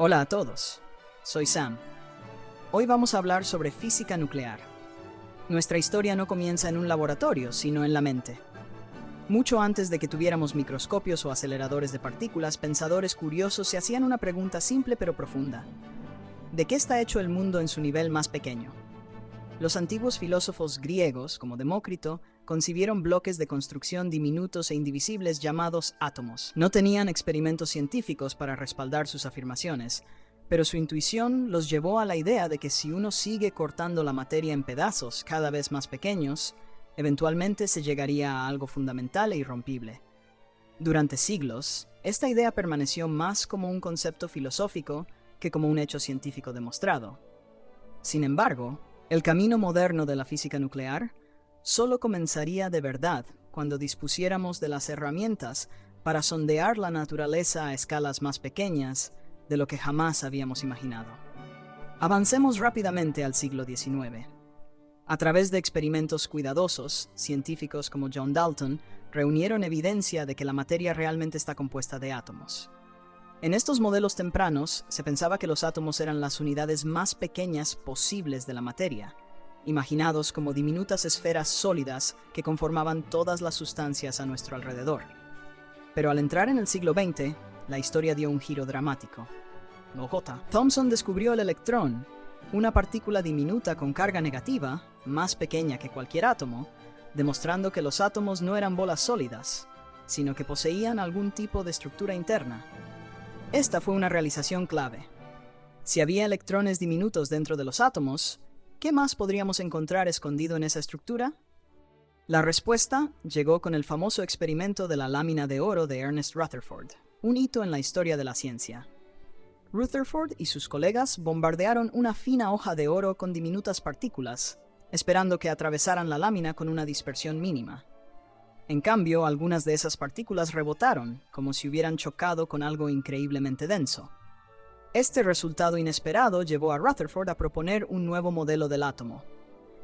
Hola a todos, soy Sam. Hoy vamos a hablar sobre física nuclear. Nuestra historia no comienza en un laboratorio, sino en la mente. Mucho antes de que tuviéramos microscopios o aceleradores de partículas, pensadores curiosos se hacían una pregunta simple pero profunda. ¿De qué está hecho el mundo en su nivel más pequeño? Los antiguos filósofos griegos, como Demócrito, concibieron bloques de construcción diminutos e indivisibles llamados átomos. No tenían experimentos científicos para respaldar sus afirmaciones, pero su intuición los llevó a la idea de que si uno sigue cortando la materia en pedazos cada vez más pequeños, eventualmente se llegaría a algo fundamental e irrompible. Durante siglos, esta idea permaneció más como un concepto filosófico que como un hecho científico demostrado. Sin embargo, el camino moderno de la física nuclear solo comenzaría de verdad cuando dispusiéramos de las herramientas para sondear la naturaleza a escalas más pequeñas de lo que jamás habíamos imaginado. Avancemos rápidamente al siglo XIX. A través de experimentos cuidadosos, científicos como John Dalton reunieron evidencia de que la materia realmente está compuesta de átomos. En estos modelos tempranos, se pensaba que los átomos eran las unidades más pequeñas posibles de la materia, imaginados como diminutas esferas sólidas que conformaban todas las sustancias a nuestro alrededor. Pero al entrar en el siglo XX, la historia dio un giro dramático. Thomson descubrió el electrón, una partícula diminuta con carga negativa, más pequeña que cualquier átomo, demostrando que los átomos no eran bolas sólidas, sino que poseían algún tipo de estructura interna. Esta fue una realización clave. Si había electrones diminutos dentro de los átomos, ¿qué más podríamos encontrar escondido en esa estructura? La respuesta llegó con el famoso experimento de la lámina de oro de Ernest Rutherford, un hito en la historia de la ciencia. Rutherford y sus colegas bombardearon una fina hoja de oro con diminutas partículas, esperando que atravesaran la lámina con una dispersión mínima. En cambio, algunas de esas partículas rebotaron, como si hubieran chocado con algo increíblemente denso. Este resultado inesperado llevó a Rutherford a proponer un nuevo modelo del átomo.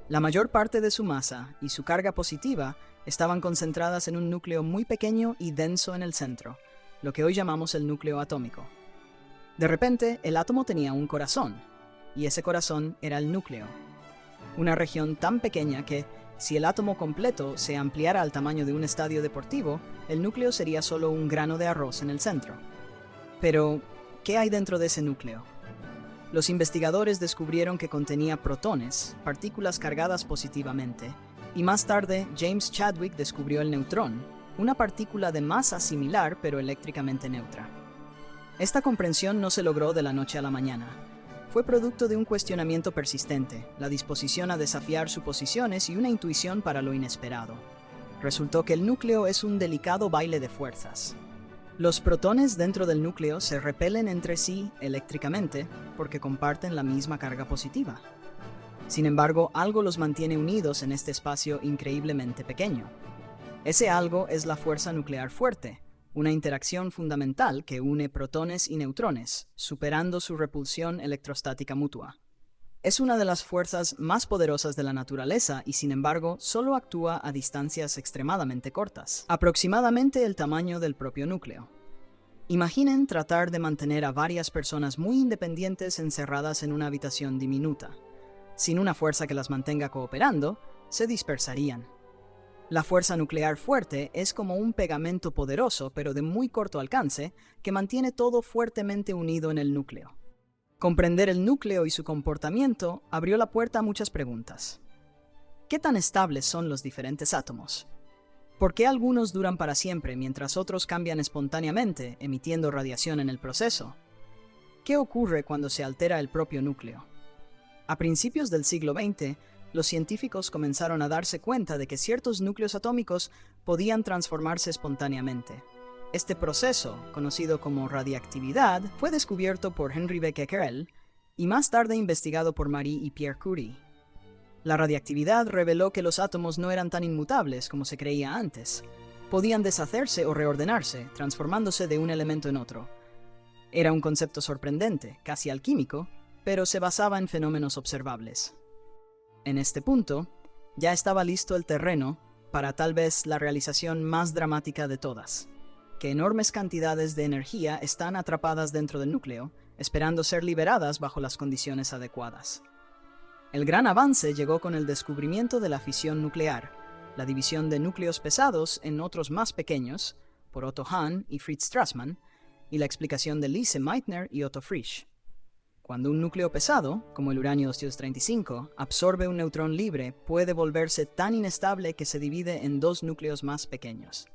La mayor parte de su masa y su carga positiva estaban concentradas en un núcleo muy pequeño y denso en el centro, lo que hoy llamamos el núcleo atómico. De repente, el átomo tenía un corazón, y ese corazón era el núcleo. Una región tan pequeña que, si el átomo completo se ampliara al tamaño de un estadio deportivo, el núcleo sería solo un grano de arroz en el centro. Pero, ¿qué hay dentro de ese núcleo? Los investigadores descubrieron que contenía protones, partículas cargadas positivamente, y más tarde James Chadwick descubrió el neutrón, una partícula de masa similar pero eléctricamente neutra. Esta comprensión no se logró de la noche a la mañana. Fue producto de un cuestionamiento persistente, la disposición a desafiar suposiciones y una intuición para lo inesperado. Resultó que el núcleo es un delicado baile de fuerzas. Los protones dentro del núcleo se repelen entre sí eléctricamente porque comparten la misma carga positiva. Sin embargo, algo los mantiene unidos en este espacio increíblemente pequeño. Ese algo es la fuerza nuclear fuerte, una interacción fundamental que une protones y neutrones, superando su repulsión electrostática mutua. Es una de las fuerzas más poderosas de la naturaleza y, sin embargo, solo actúa a distancias extremadamente cortas, aproximadamente el tamaño del propio núcleo. Imaginen tratar de mantener a varias personas muy independientes encerradas en una habitación diminuta. Sin una fuerza que las mantenga cooperando, se dispersarían. La fuerza nuclear fuerte es como un pegamento poderoso, pero de muy corto alcance, que mantiene todo fuertemente unido en el núcleo. Comprender el núcleo y su comportamiento abrió la puerta a muchas preguntas. ¿Qué tan estables son los diferentes átomos? ¿Por qué algunos duran para siempre mientras otros cambian espontáneamente, emitiendo radiación en el proceso? ¿Qué ocurre cuando se altera el propio núcleo? A principios del siglo XX, los científicos comenzaron a darse cuenta de que ciertos núcleos atómicos podían transformarse espontáneamente. Este proceso, conocido como radiactividad, fue descubierto por Henri Becquerel y más tarde investigado por Marie y Pierre Curie. La radiactividad reveló que los átomos no eran tan inmutables como se creía antes. Podían deshacerse o reordenarse, transformándose de un elemento en otro. Era un concepto sorprendente, casi alquímico, pero se basaba en fenómenos observables. En este punto, ya estaba listo el terreno para tal vez la realización más dramática de todas, que enormes cantidades de energía están atrapadas dentro del núcleo esperando ser liberadas bajo las condiciones adecuadas. El gran avance llegó con el descubrimiento de la fisión nuclear, la división de núcleos pesados en otros más pequeños, por Otto Hahn y Fritz Strassmann, y la explicación de Lise Meitner y Otto Frisch. Cuando un núcleo pesado, como el uranio 235, absorbe un neutrón libre, puede volverse tan inestable que se divide en dos núcleos más pequeños.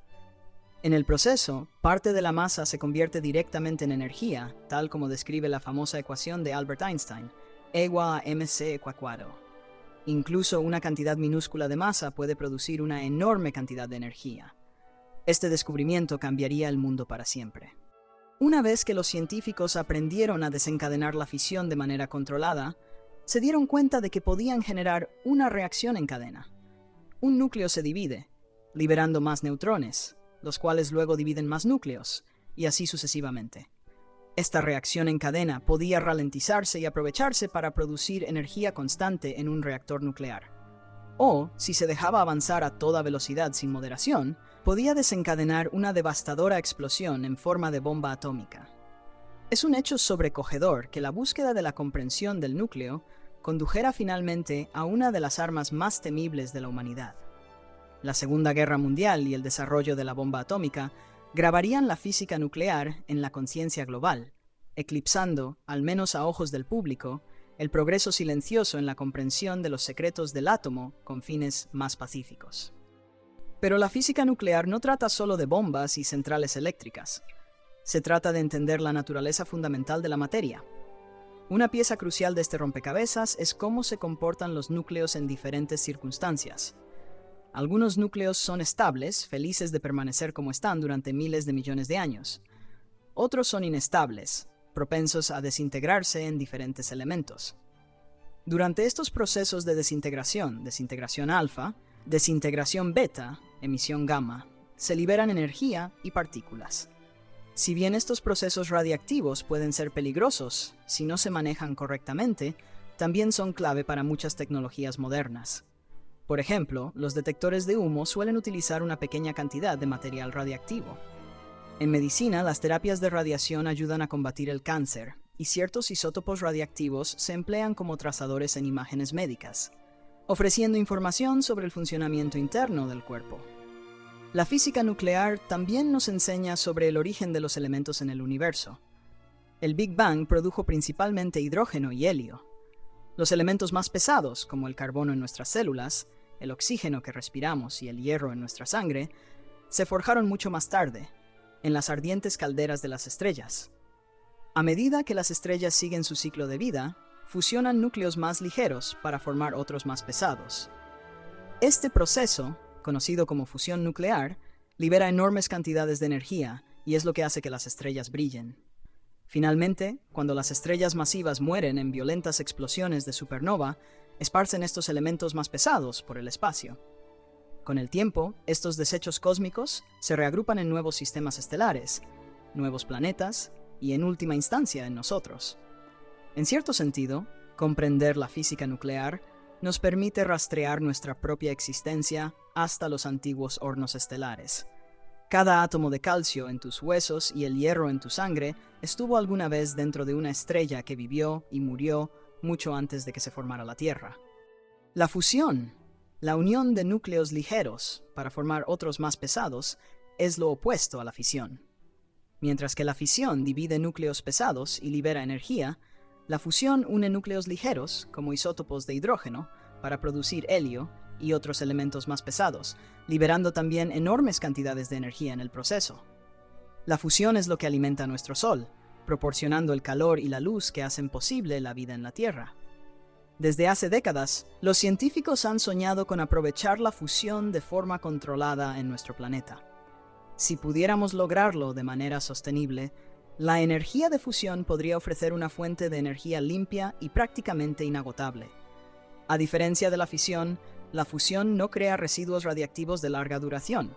En el proceso, parte de la masa se convierte directamente en energía, tal como describe la famosa ecuación de Albert Einstein, E igual a mc²². Incluso una cantidad minúscula de masa puede producir una enorme cantidad de energía. Este descubrimiento cambiaría el mundo para siempre. Una vez que los científicos aprendieron a desencadenar la fisión de manera controlada, se dieron cuenta de que podían generar una reacción en cadena. Un núcleo se divide, liberando más neutrones, los cuales luego dividen más núcleos, y así sucesivamente. Esta reacción en cadena podía ralentizarse y aprovecharse para producir energía constante en un reactor nuclear. O, si se dejaba avanzar a toda velocidad sin moderación, podía desencadenar una devastadora explosión en forma de bomba atómica. Es un hecho sobrecogedor que la búsqueda de la comprensión del núcleo condujera finalmente a una de las armas más temibles de la humanidad. La Segunda Guerra Mundial y el desarrollo de la bomba atómica grabarían la física nuclear en la conciencia global, eclipsando, al menos a ojos del público, el progreso silencioso en la comprensión de los secretos del átomo con fines más pacíficos. Pero la física nuclear no trata solo de bombas y centrales eléctricas. Se trata de entender la naturaleza fundamental de la materia. Una pieza crucial de este rompecabezas es cómo se comportan los núcleos en diferentes circunstancias. Algunos núcleos son estables, felices de permanecer como están durante miles de millones de años. Otros son inestables, propensos a desintegrarse en diferentes elementos. Durante estos procesos de desintegración alfa, desintegración beta, emisión gamma, se liberan energía y partículas. Si bien estos procesos radiactivos pueden ser peligrosos si no se manejan correctamente, también son clave para muchas tecnologías modernas. Por ejemplo, los detectores de humo suelen utilizar una pequeña cantidad de material radiactivo. En medicina, las terapias de radiación ayudan a combatir el cáncer, y ciertos isótopos radiactivos se emplean como trazadores en imágenes médicas, ofreciendo información sobre el funcionamiento interno del cuerpo. La física nuclear también nos enseña sobre el origen de los elementos en el universo. El Big Bang produjo principalmente hidrógeno y helio. Los elementos más pesados, como el carbono en nuestras células, el oxígeno que respiramos y el hierro en nuestra sangre, se forjaron mucho más tarde, en las ardientes calderas de las estrellas. A medida que las estrellas siguen su ciclo de vida, fusionan núcleos más ligeros para formar otros más pesados. Este proceso, conocido como fusión nuclear, libera enormes cantidades de energía y es lo que hace que las estrellas brillen. Finalmente, cuando las estrellas masivas mueren en violentas explosiones de supernova, esparcen estos elementos más pesados por el espacio. Con el tiempo, estos desechos cósmicos se reagrupan en nuevos sistemas estelares, nuevos planetas y, en última instancia, en nosotros. En cierto sentido, comprender la física nuclear nos permite rastrear nuestra propia existencia hasta los antiguos hornos estelares. Cada átomo de calcio en tus huesos y el hierro en tu sangre estuvo alguna vez dentro de una estrella que vivió y murió mucho antes de que se formara la Tierra. La fusión, la unión de núcleos ligeros para formar otros más pesados, es lo opuesto a la fisión. Mientras que la fisión divide núcleos pesados y libera energía, la fusión une núcleos ligeros, como isótopos de hidrógeno, para producir helio y otros elementos más pesados, liberando también enormes cantidades de energía en el proceso. La fusión es lo que alimenta nuestro Sol, proporcionando el calor y la luz que hacen posible la vida en la Tierra. Desde hace décadas, los científicos han soñado con aprovechar la fusión de forma controlada en nuestro planeta. Si pudiéramos lograrlo de manera sostenible, la energía de fusión podría ofrecer una fuente de energía limpia y prácticamente inagotable. A diferencia de la fisión, la fusión no crea residuos radiactivos de larga duración.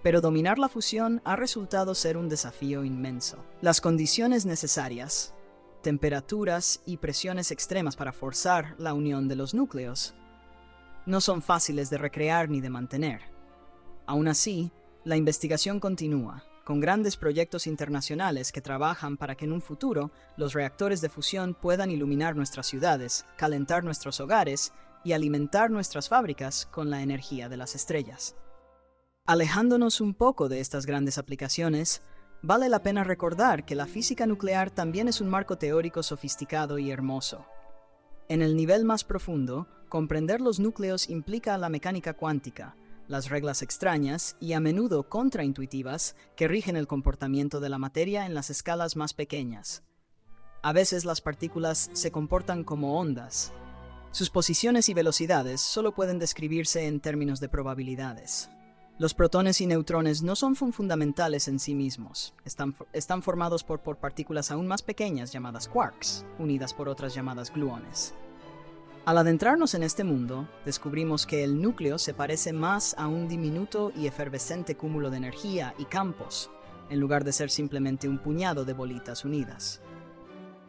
Pero dominar la fusión ha resultado ser un desafío inmenso. Las condiciones necesarias, temperaturas y presiones extremas para forzar la unión de los núcleos, no son fáciles de recrear ni de mantener. Aún así, la investigación continúa, con grandes proyectos internacionales que trabajan para que en un futuro los reactores de fusión puedan iluminar nuestras ciudades, calentar nuestros hogares y alimentar nuestras fábricas con la energía de las estrellas. Alejándonos un poco de estas grandes aplicaciones, vale la pena recordar que la física nuclear también es un marco teórico sofisticado y hermoso. En el nivel más profundo, comprender los núcleos implica la mecánica cuántica, las reglas extrañas y a menudo contraintuitivas que rigen el comportamiento de la materia en las escalas más pequeñas. A veces las partículas se comportan como ondas. Sus posiciones y velocidades solo pueden describirse en términos de probabilidades. Los protones y neutrones no son fundamentales en sí mismos. Están formados por partículas aún más pequeñas llamadas quarks, unidas por otras llamadas gluones. Al adentrarnos en este mundo, descubrimos que el núcleo se parece más a un diminuto y efervescente cúmulo de energía y campos, en lugar de ser simplemente un puñado de bolitas unidas.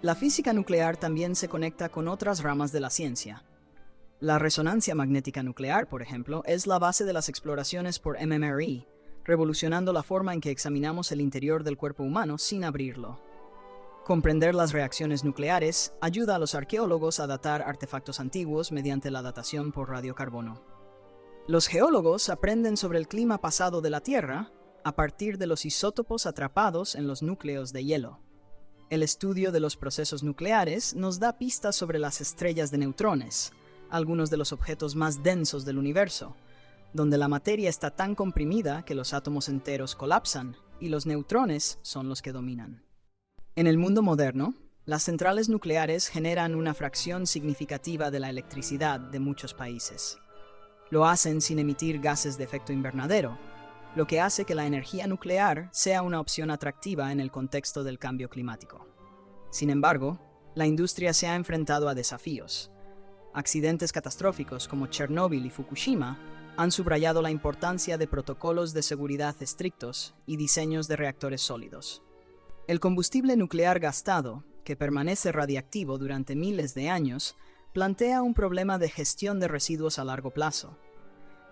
La física nuclear también se conecta con otras ramas de la ciencia. La resonancia magnética nuclear, por ejemplo, es la base de las exploraciones por MMRI, revolucionando la forma en que examinamos el interior del cuerpo humano sin abrirlo. Comprender las reacciones nucleares ayuda a los arqueólogos a datar artefactos antiguos mediante la datación por radiocarbono. Los geólogos aprenden sobre el clima pasado de la Tierra a partir de los isótopos atrapados en los núcleos de hielo. El estudio de los procesos nucleares nos da pistas sobre las estrellas de neutrones, algunos de los objetos más densos del universo, donde la materia está tan comprimida que los átomos enteros colapsan y los neutrones son los que dominan. En el mundo moderno, las centrales nucleares generan una fracción significativa de la electricidad de muchos países. Lo hacen sin emitir gases de efecto invernadero, lo que hace que la energía nuclear sea una opción atractiva en el contexto del cambio climático. Sin embargo, la industria se ha enfrentado a desafíos. Accidentes catastróficos como Chernóbil y Fukushima han subrayado la importancia de protocolos de seguridad estrictos y diseños de reactores sólidos. El combustible nuclear gastado, que permanece radiactivo durante miles de años, plantea un problema de gestión de residuos a largo plazo.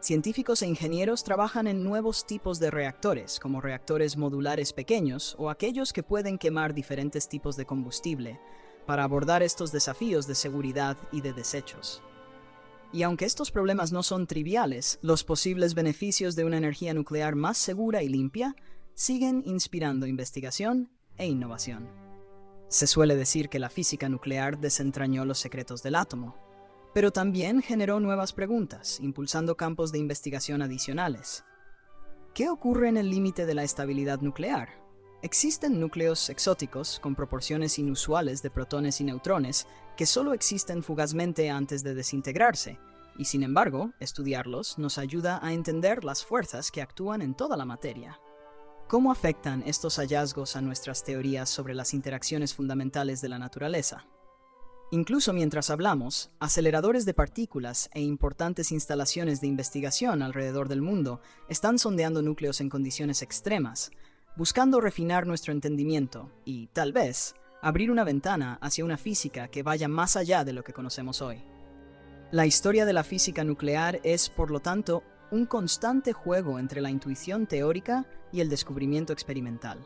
Científicos e ingenieros trabajan en nuevos tipos de reactores, como reactores modulares pequeños o aquellos que pueden quemar diferentes tipos de combustible, para abordar estos desafíos de seguridad y de desechos. Y aunque estos problemas no son triviales, los posibles beneficios de una energía nuclear más segura y limpia siguen inspirando investigación e innovación. Se suele decir que la física nuclear desentrañó los secretos del átomo, pero también generó nuevas preguntas, impulsando campos de investigación adicionales. ¿Qué ocurre en el límite de la estabilidad nuclear? Existen núcleos exóticos con proporciones inusuales de protones y neutrones que solo existen fugazmente antes de desintegrarse, y sin embargo, estudiarlos nos ayuda a entender las fuerzas que actúan en toda la materia. ¿Cómo afectan estos hallazgos a nuestras teorías sobre las interacciones fundamentales de la naturaleza? Incluso mientras hablamos, aceleradores de partículas e importantes instalaciones de investigación alrededor del mundo están sondeando núcleos en condiciones extremas, buscando refinar nuestro entendimiento y, tal vez, abrir una ventana hacia una física que vaya más allá de lo que conocemos hoy. La historia de la física nuclear es, por lo tanto, un constante juego entre la intuición teórica y el descubrimiento experimental.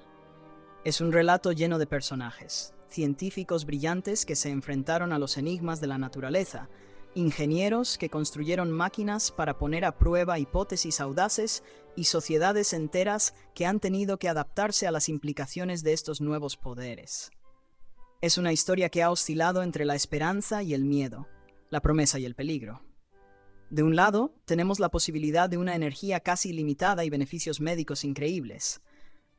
Es un relato lleno de personajes, científicos brillantes que se enfrentaron a los enigmas de la naturaleza, ingenieros que construyeron máquinas para poner a prueba hipótesis audaces y sociedades enteras que han tenido que adaptarse a las implicaciones de estos nuevos poderes. Es una historia que ha oscilado entre la esperanza y el miedo, la promesa y el peligro. De un lado, tenemos la posibilidad de una energía casi ilimitada y beneficios médicos increíbles.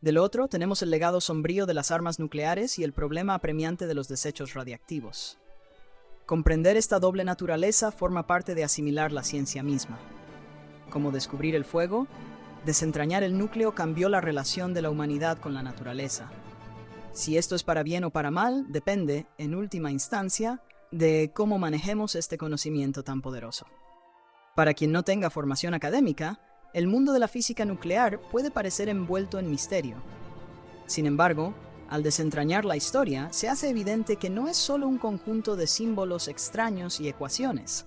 Del otro, tenemos el legado sombrío de las armas nucleares y el problema apremiante de los desechos radiactivos. Comprender esta doble naturaleza forma parte de asimilar la ciencia misma. Como descubrir el fuego, desentrañar el núcleo cambió la relación de la humanidad con la naturaleza. Si esto es para bien o para mal, depende, en última instancia, de cómo manejemos este conocimiento tan poderoso. Para quien no tenga formación académica, el mundo de la física nuclear puede parecer envuelto en misterio. Sin embargo, al desentrañar la historia, se hace evidente que no es solo un conjunto de símbolos extraños y ecuaciones.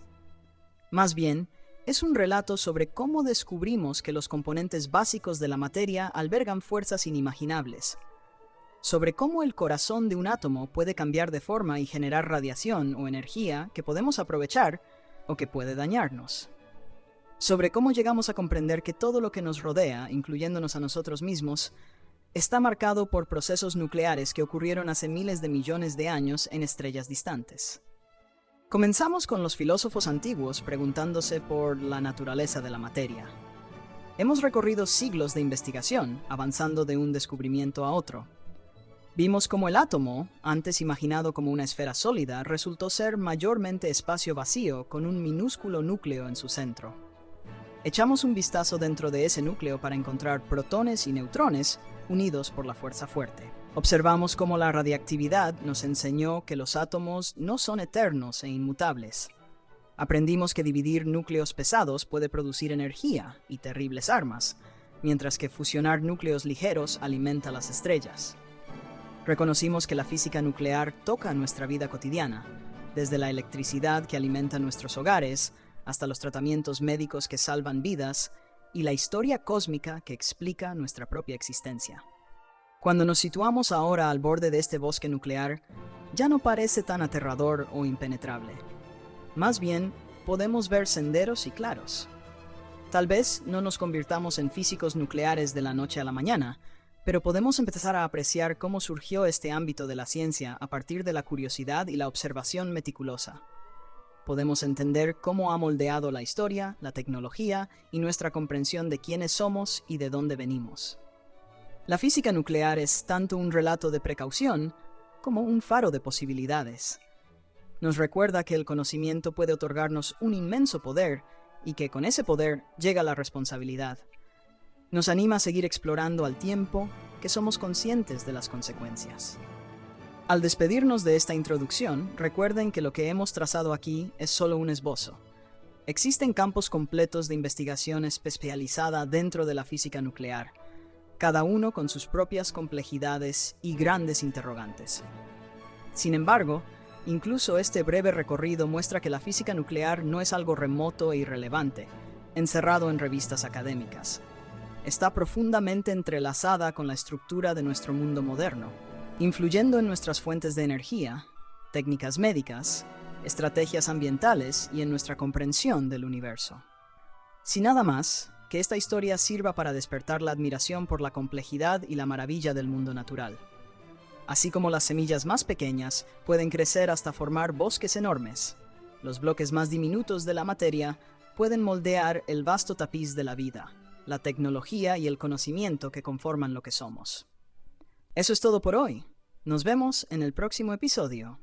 Más bien, Es un relato sobre cómo descubrimos que los componentes básicos de la materia albergan fuerzas inimaginables, sobre cómo el corazón de un átomo puede cambiar de forma y generar radiación o energía que podemos aprovechar o que puede dañarnos, sobre cómo llegamos a comprender que todo lo que nos rodea, incluyéndonos a nosotros mismos, está marcado por procesos nucleares que ocurrieron hace miles de millones de años en estrellas distantes. Comenzamos con los filósofos antiguos preguntándose por la naturaleza de la materia. Hemos recorrido siglos de investigación, avanzando de un descubrimiento a otro. Vimos cómo el átomo, antes imaginado como una esfera sólida, resultó ser mayormente espacio vacío con un minúsculo núcleo en su centro. Echamos un vistazo dentro de ese núcleo para encontrar protones y neutrones unidos por la fuerza fuerte. Observamos cómo la radiactividad nos enseñó que los átomos no son eternos e inmutables. Aprendimos que dividir núcleos pesados puede producir energía y terribles armas, mientras que fusionar núcleos ligeros alimenta las estrellas. Reconocimos que la física nuclear toca nuestra vida cotidiana, desde la electricidad que alimenta nuestros hogares, hasta los tratamientos médicos que salvan vidas, y la historia cósmica que explica nuestra propia existencia. Cuando nos situamos ahora al borde de este bosque nuclear, ya no parece tan aterrador o impenetrable. Más bien, podemos ver senderos y claros. Tal vez no nos convirtamos en físicos nucleares de la noche a la mañana, pero podemos empezar a apreciar cómo surgió este ámbito de la ciencia a partir de la curiosidad y la observación meticulosa. Podemos entender cómo ha moldeado la historia, la tecnología y nuestra comprensión de quiénes somos y de dónde venimos. La física nuclear es tanto un relato de precaución como un faro de posibilidades. Nos recuerda que el conocimiento puede otorgarnos un inmenso poder y que con ese poder llega la responsabilidad. Nos anima a seguir explorando al tiempo que somos conscientes de las consecuencias. Al despedirnos de esta introducción, recuerden que lo que hemos trazado aquí es solo un esbozo. Existen campos completos de investigación especializada dentro de la física nuclear, cada uno con sus propias complejidades y grandes interrogantes. Sin embargo, incluso este breve recorrido muestra que la física nuclear no es algo remoto e irrelevante, encerrado en revistas académicas. Está profundamente entrelazada con la estructura de nuestro mundo moderno, influyendo en nuestras fuentes de energía, técnicas médicas, estrategias ambientales y en nuestra comprensión del universo. Sin nada más, que esta historia sirva para despertar la admiración por la complejidad y la maravilla del mundo natural. Así como las semillas más pequeñas pueden crecer hasta formar bosques enormes, los bloques más diminutos de la materia pueden moldear el vasto tapiz de la vida, la tecnología y el conocimiento que conforman lo que somos. Eso es todo por hoy. Nos vemos en el próximo episodio.